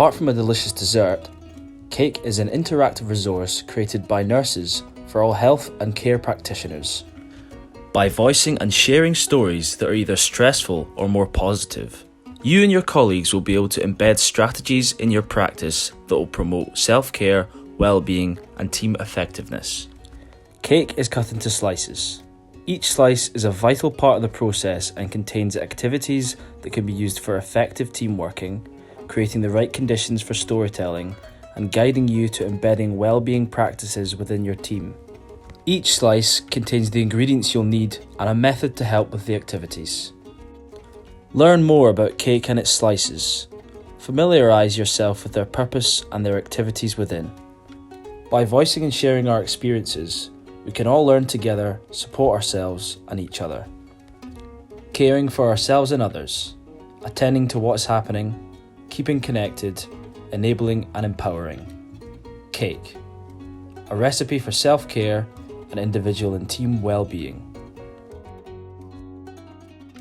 Apart from a delicious dessert, Cake is an interactive resource created by nurses for all health and care practitioners. By voicing and sharing stories that are either stressful or more positive, you and your colleagues will be able to embed strategies in your practice that will promote self-care, well-being, and team effectiveness. Cake is cut into slices. Each slice is a vital part of the process and contains activities that can be used for effective team working, creating the right conditions for storytelling, and guiding you to embedding well-being practices within your team. Each slice contains the ingredients you'll need and a method to help with the activities. Learn more about Cake and its slices. Familiarise yourself with their purpose and their activities within. By voicing and sharing our experiences, we can all learn together, support ourselves and each other. Caring for ourselves and others, attending to what's happening, keeping connected, enabling and empowering. Cake, a recipe for self-care and individual and team well-being.